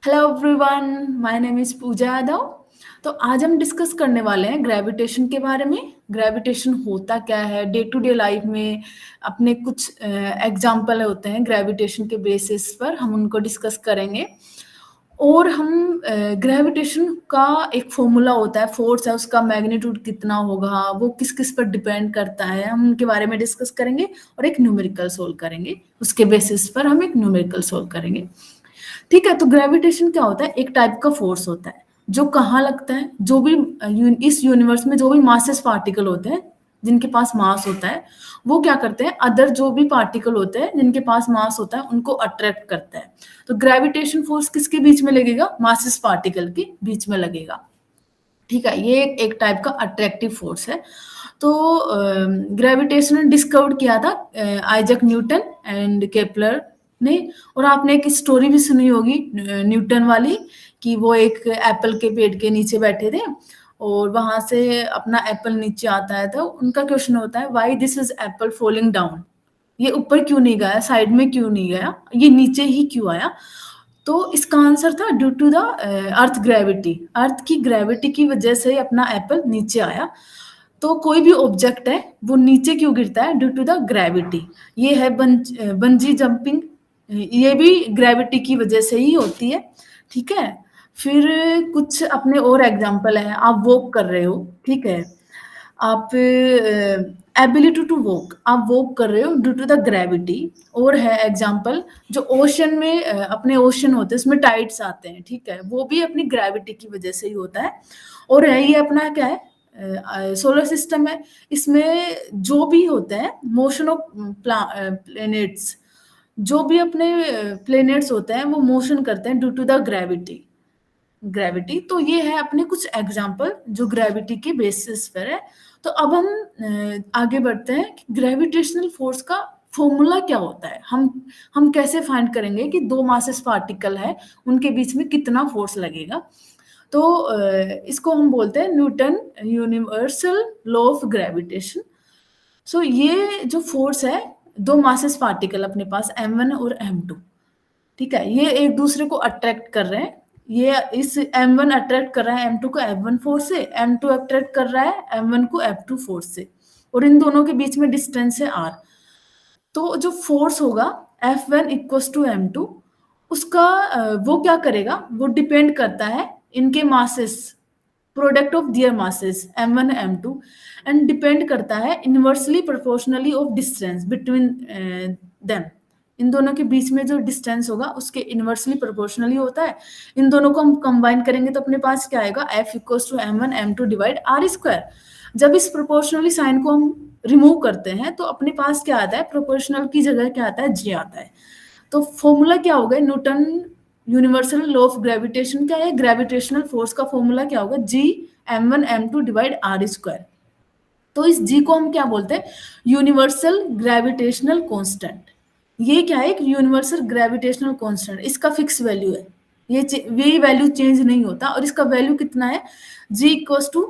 Hello everyone, my name is Pooja Yadav. तो आज हम डिस्कस करने वाले हैं ग्रेविटेशन के बारे में। ग्रेविटेशन होता क्या है डे टू डे लाइफ में। अपने कुछ एग्जाम्पल होते हैं ग्रेविटेशन के बेसिस पर, हम उनको डिस्कस करेंगे। और हम ग्रेविटेशन का एक फॉर्मूला होता है, फोर्स है, उसका मैग्नीट्यूड कितना होगा, वो किस किस पर डिपेंड करता है, हम उनके बारे में डिस्कस करेंगे। और एक न्यूमेरिकल सोल्व करेंगे, उसके बेसिस पर हम एक न्यूमेरिकल सोल्व करेंगे। ठीक है, तो ग्रेविटेशन क्या होता है? एक टाइप का फोर्स होता है जो कहाँ लगता है, जो भी इस यूनिवर्स में जो भी मासेस पार्टिकल होते हैं, जिनके पास मास होता है, वो क्या करते हैं, अदर जो भी पार्टिकल होते हैं जिनके पास मास होता है उनको अट्रैक्ट करता है। तो ग्रेविटेशन फोर्स किसके बीच में लगेगा? मासेस पार्टिकल के बीच में लगेगा। ठीक है, ये एक टाइप का अट्रैक्टिव फोर्स है। तो ग्रेविटेशन डिस्कवर किया था आइजैक न्यूटन एंड केपलर ने। और आपने एक स्टोरी भी सुनी होगी न्यूटन वाली, कि वो एक एप्पल के पेड़ के नीचे बैठे थे और वहां से अपना एप्पल नीचे आता है। तो उनका क्वेश्चन होता है, why this is Apple falling down? ये ऊपर क्यों नहीं गया, साइड में क्यों नहीं गया, ये नीचे ही क्यों आया? तो इसका आंसर था due to the earth gravity. Earth की ग्रेविटी की वजह से अपना एप्पल नीचे आया। तो कोई भी ऑब्जेक्ट है वो नीचे क्यों गिरता है? Due to the gravity. ये है बंजी जंपिंग, ये भी ग्रेविटी की वजह से ही होती है। ठीक है, फिर कुछ अपने और एग्जांपल है। आप वॉक कर रहे हो, ठीक है, आप एबिलिटी टू वॉक, आप वॉक कर रहे हो ड्यू टू द ग्रेविटी। और है एग्जांपल, जो ओशन में अपने ओशन होते हैं उसमें टाइड्स आते हैं, ठीक है, वो भी अपनी ग्रेविटी की वजह से ही होता है। और है ये अपना क्या है, सोलर सिस्टम है, इसमें जो भी होते हैं मोशन ऑफ प्लैनेट्स, जो भी अपने प्लैनेट्स होते हैं वो मोशन करते हैं ड्यू टू द ग्रेविटी। तो ये है अपने कुछ एग्जाम्पल जो ग्रेविटी के बेसिस पर है। तो अब हम आगे बढ़ते हैं कि ग्रेविटेशनल फोर्स का फॉर्मूला क्या होता है। हम कैसे फाइंड करेंगे कि दो मासेस पार्टिकल है, उनके बीच में कितना फोर्स लगेगा। तो इसको हम बोलते हैं Newton universal law of gravitation. So ये जो फोर्स है, दो मासेस पार्टिकल अपने पास m1 और m2, ठीक है, ये एक दूसरे को अट्रैक्ट कर रहे हैं। ये इस m1 अट्रैक्ट कर रहा है m2 को f1 फोर्स से, m2 अट्रैक्ट कर रहा है m1 को f2 फोर्स से, और इन दोनों के बीच में डिस्टेंस है r। तो जो फोर्स होगा F1 इक्वल्स टू M2, उसका वो क्या करेगा, वो डिपेंड करता है इनके masses, product of their masses M1 M2, and depend करता है inversely proportionally of distance between them. इन दोनों के बीच में जो डिस्टेंस होगा उसके इनवर्सली प्रोपोर्शनली होता है। इन दोनों को हम कंबाइन करेंगे तो अपने पास क्या आएगा, F equals to M1 M2 divide R square. जब इस प्रोपोर्शनली साइन को हम रिमूव करते हैं तो अपने पास क्या आता है, प्रोपोर्शनल की जगह क्या आता है, जी आता है। तो फॉर्मूला क्या होगा, Newton universal law of gravitation क्या है, ग्रेविटेशनल फोर्स का फॉर्मूला क्या होगा, जी m1 m2 divide R square. तो इस जी को हम क्या बोलते हैं, यूनिवर्सल ग्रेविटेशनल कांस्टेंट। ये क्या है, एक यूनिवर्सल ग्रेविटेशनल कांस्टेंट, इसका फिक्स वैल्यू है, ये वैल्यू चेंज नहीं होता। और इसका वैल्यू कितना है, G equals to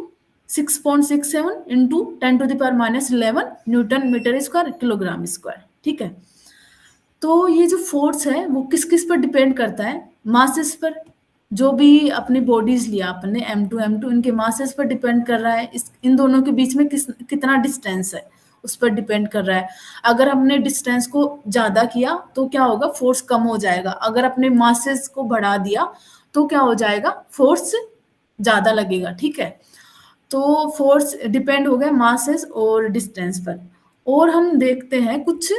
6.67 into 10⁻⁻11 newton metre square kilogram square. ठीक है, तो ये जो फोर्स है वो किस किस पर डिपेंड करता है, मासेस पर। जो भी अपनी बॉडीज लिया अपने m2 इनके मासेस पर डिपेंड कर रहा है। इन दोनों के बीच में कितना डिस्टेंस है उस पर डिपेंड कर रहा है। अगर हमने डिस्टेंस को ज्यादा किया तो क्या होगा, फोर्स कम हो जाएगा। अगर अपने मासेस को बढ़ा दिया तो क्या हो जाएगा, फोर्स ज्यादा लगेगा। ठीक है, तो फोर्स डिपेंड हो गया मासेस और डिस्टेंस पर। और हम देखते हैं कुछ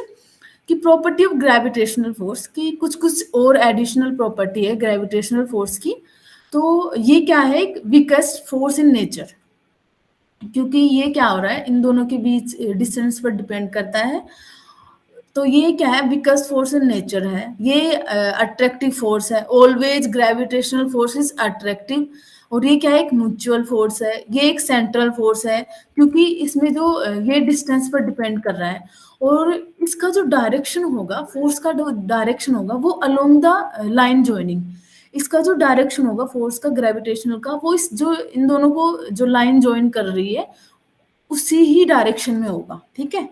कि प्रॉपर्टी ऑफ ग्रेविटेशनल फोर्स की, कुछ कुछ और एडिशनल प्रॉपर्टी है ग्रेविटेशनल फोर्स की। तो ये क्या है, एक वीकेस्ट फोर्स इन नेचर, क्योंकि ये क्या हो रहा है, इन दोनों के बीच डिस्टेंस पर डिपेंड करता है। तो ये क्या है, वीकेस्ट फोर्स इन नेचर है, ये अट्रैक्टिव फोर्स है। Always gravitational force is attractive. और ये क्या है, एक म्यूचुअल फोर्स है, ये एक सेंट्रल फोर्स है, क्योंकि इसमें जो ये डिस्टेंस पर डिपेंड कर रहा है। और इसका जो डायरेक्शन होगा, फोर्स का जो डायरेक्शन होगा वो अलोंग द लाइन जॉइनिंग। इसका जो डायरेक्शन होगा फोर्स का, ग्रेविटेशनल का, वो इस जो इन दोनों को जो लाइन ज्वाइन कर रही है उसी ही डायरेक्शन में होगा। ठीक है,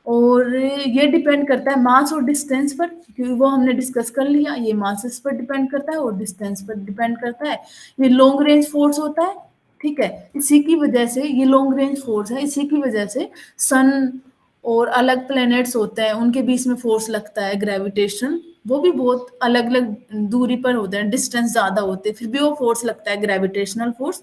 और ये डिपेंड करता है मास और डिस्टेंस पर, क्योंकि वो हमने डिस्कस कर लिया, ये मासेस पर डिपेंड करता है और डिस्टेंस पर डिपेंड करता है। ये लॉन्ग रेंज फोर्स होता है, ठीक है। इसी की वजह से ये लॉन्ग रेंज फोर्स है, इसी की वजह से सन और अलग प्लैनेट्स होते हैं उनके बीच में फोर्स लगता है ग्रेविटेशन, वो भी बहुत अलग अलग दूरी पर होते हैं, डिस्टेंस ज्यादा होते हैं, फिर भी वो फोर्स लगता है ग्रेविटेशनल फोर्स।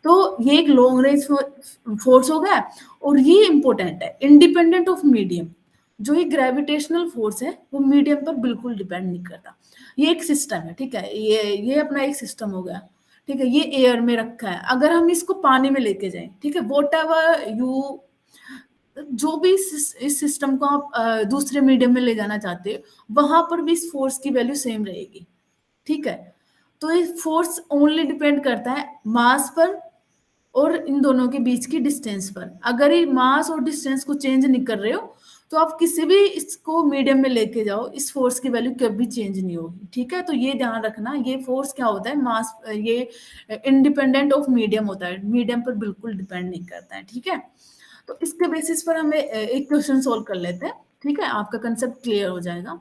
तो ये एक लॉन्ग रेंज फोर्स हो गया। और ये इंपॉर्टेंट है, इंडिपेंडेंट ऑफ मीडियम। जो ये ग्रेविटेशनल फोर्स है वो मीडियम पर बिल्कुल डिपेंड नहीं करता। ये एक सिस्टम है, ठीक है, ये अपना एक सिस्टम हो गया, ठीक है। ये एयर में रखा है, अगर हम इसको पानी में लेके जाएं, ठीक है, वॉट एवर यू, जो भी इस सिस्टम को आप दूसरे मीडियम में ले जाना चाहते हो, वहां पर भी इस फोर्स की वैल्यू सेम रहेगी, ठीक है। तो ये फोर्स ओनली डिपेंड करता है मास पर और इन दोनों के बीच की डिस्टेंस पर। अगर ये मास और डिस्टेंस को चेंज नहीं कर रहे हो, तो आप किसी भी इसको मीडियम में लेके जाओ, इस फोर्स की वैल्यू कभी चेंज नहीं होगी, ठीक है। तो ये ध्यान रखना, ये फोर्स क्या होता है, मास, ये इंडिपेंडेंट ऑफ मीडियम होता है, मीडियम पर बिल्कुल डिपेंड नहीं करता है, ठीक है। तो इसके बेसिस पर हमें एक क्वेश्चन सोल्व कर लेते हैं, ठीक है, आपका कंसेप्ट क्लियर हो जाएगा।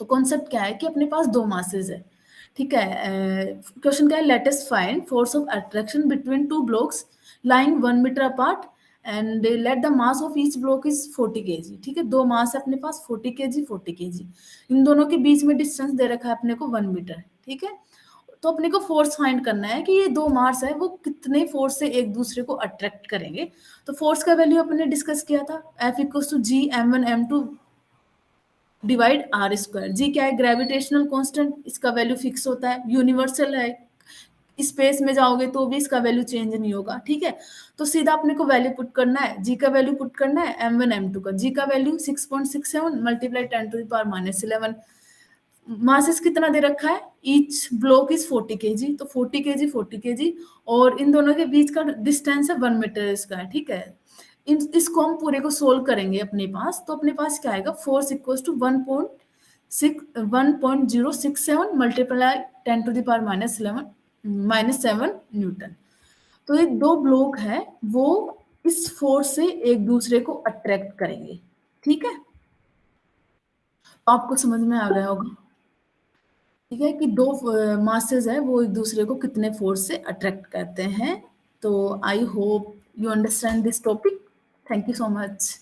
तो कॉन्सेप्ट क्या है कि अपने पास दो मासेस है, ठीक है। क्वेश्चन क्या है, let us find force of attraction between two blocks lying 1 meter apart and let the mass of each block is 40 kg, ठीक है। दो मास है अपने पास 40 kg 40 kg, इन दोनों के बीच में डिस्टेंस दे रखा है अपने को 1 मीटर, ठीक है। तो अपने को फोर्स फाइंड करना है कि ये दो मास है वो कितने फोर्स से एक दूसरे को अट्रैक्ट करेंगे। तो फोर्स का वैल्यू अपने डिस्कस किया था, F equal to G m1 m2 divide R square. G क्या है, ग्रेविटेशनल कांस्टेंट, इसका वैल्यू फिक्स होता है, यूनिवर्सल है, स्पेस में जाओगे तो भी इसका वैल्यू चेंज नहीं होगा, ठीक है। तो सीधा अपने को वैल्यू पुट करना है, जी का वैल्यू पुट करना है, m1 m2 का, जी का वैल्यू 6.67 मल्टीप्लाई 10⁻⁻11। मासेस कितना दे रखा है, ईच ब्लॉक इज 40 kg, तो 40 kg 40 kg, और इन दोनों के बीच का डिस्टेंस है 1 मीटर इसका, ठीक है। इसको हम पूरे को सोल्व करेंगे अपने पास, तो अपने पास क्या आएगा, force equals to 1.067 multiply 10⁻⁻11 -7 newton. तो ये दो ब्लॉक है वो इस फोर्स से एक दूसरे को अट्रैक्ट करेंगे, ठीक है। आपको समझ में आ गया होगा, ठीक है, कि दो मासेस है वो एक दूसरे को कितने फोर्स से अट्रैक्ट करते हैं। तो I hope you understand this topic. Thank you so much.